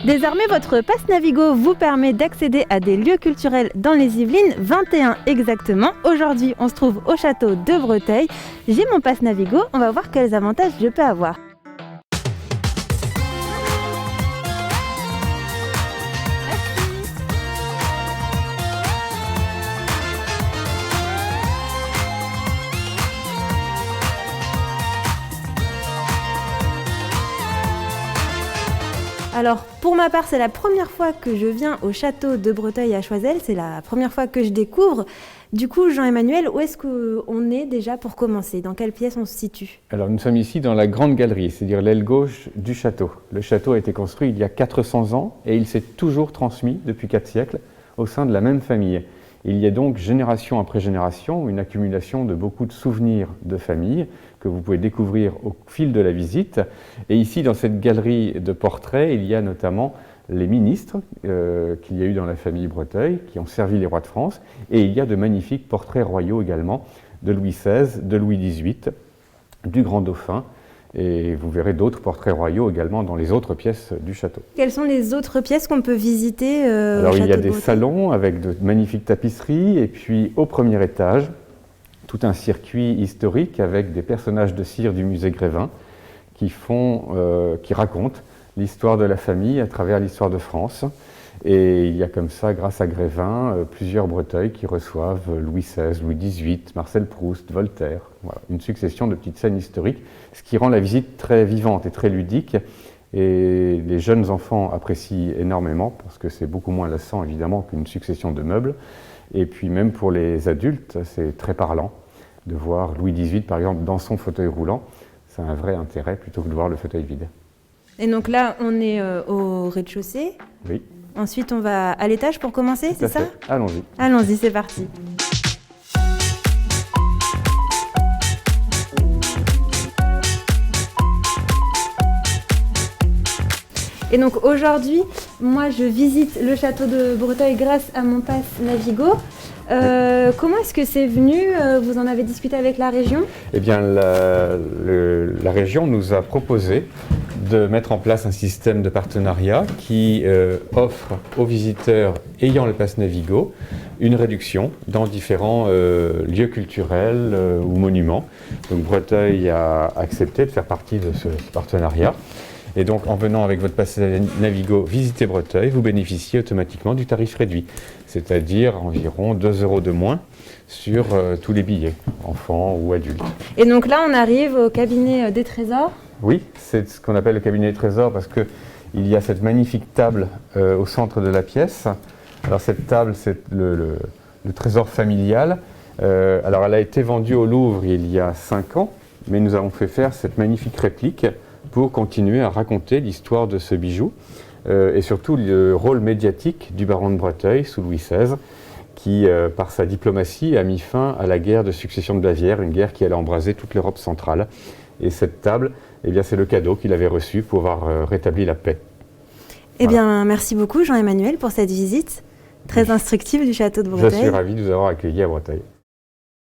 Désormais, votre pass Navigo vous permet d'accéder à des lieux culturels dans les Yvelines, 21 exactement. Aujourd'hui, on se trouve au château de Breteuil. J'ai mon pass Navigo, on va voir quels avantages je peux avoir. Alors, pour ma part, c'est la première fois que je viens au château de Breteuil à Choiseul. C'est la première fois que je découvre. Du coup, Jean-Emmanuel, où est-ce qu'on est déjà pour commencer? Dans quelle pièce on se situe? Alors, nous sommes ici dans la grande galerie, c'est-à-dire l'aile gauche du château. Le château a été construit il y a 400 ans et il s'est toujours transmis depuis 4 siècles au sein de la même famille. Il y a donc génération après génération une accumulation de beaucoup de souvenirs de famille que vous pouvez découvrir au fil de la visite. Et ici, dans cette galerie de portraits, il y a notamment les ministres qu'il y a eu dans la famille Breteuil, qui ont servi les rois de France. Et il y a de magnifiques portraits royaux également, de Louis XVI, de Louis XVIII, du grand dauphin. Et vous verrez d'autres portraits royaux également dans les autres pièces du château. Quelles sont les autres pièces qu'on peut visiter Alors, il y a des salons avec de magnifiques tapisseries, et puis au premier étage, tout un circuit historique avec des personnages de cire du musée Grévin qui racontent l'histoire de la famille à travers l'histoire de France. Et il y a comme ça, grâce à Grévin, plusieurs Breteuil qui reçoivent Louis XVI, Louis XVIII, Marcel Proust, Voltaire. Voilà, une succession de petites scènes historiques, ce qui rend la visite très vivante et très ludique. Et les jeunes enfants apprécient énormément parce que c'est beaucoup moins lassant évidemment qu'une succession de meubles. Et puis même pour les adultes, c'est très parlant de voir Louis XVIII par exemple dans son fauteuil roulant. C'est un vrai intérêt plutôt que de voir le fauteuil vide. Et donc là, on est au rez-de-chaussée. Oui. Ensuite, on va à l'étage pour commencer, c'est ça? Allons-y. Allons-y, c'est parti. Et donc aujourd'hui, moi je visite le château de Breteuil grâce à mon pass Navigo. Comment est-ce que c'est venu? Vous en avez discuté avec la région? Eh bien, la région nous a proposé de mettre en place un système de partenariat qui offre aux visiteurs ayant le pass Navigo une réduction dans différents lieux culturels ou monuments. Donc Breteuil a accepté de faire partie de ce partenariat. Et donc, en venant avec votre pass Navigo visiter Breteuil, vous bénéficiez automatiquement du tarif réduit, c'est-à-dire environ 2 € de moins sur tous les billets, enfants ou adultes. Et donc là, on arrive au cabinet des trésors. Oui, c'est ce qu'on appelle le cabinet des trésors parce qu'il y a cette magnifique table au centre de la pièce. Alors cette table, c'est le trésor familial. Alors elle a été vendue au Louvre il y a 5 ans, mais nous avons fait faire cette magnifique réplique pour continuer à raconter l'histoire de ce bijou et surtout le rôle médiatique du baron de Breteuil sous Louis XVI qui, par sa diplomatie, a mis fin à la guerre de succession de Bavière, une guerre qui allait embraser toute l'Europe centrale. Et cette table, eh bien, c'est le cadeau qu'il avait reçu pour avoir rétabli la paix. Eh bien, merci beaucoup Jean-Emmanuel pour cette visite très instructive du château de Breteuil. Je suis ravi de vous avoir accueilli à Breteuil.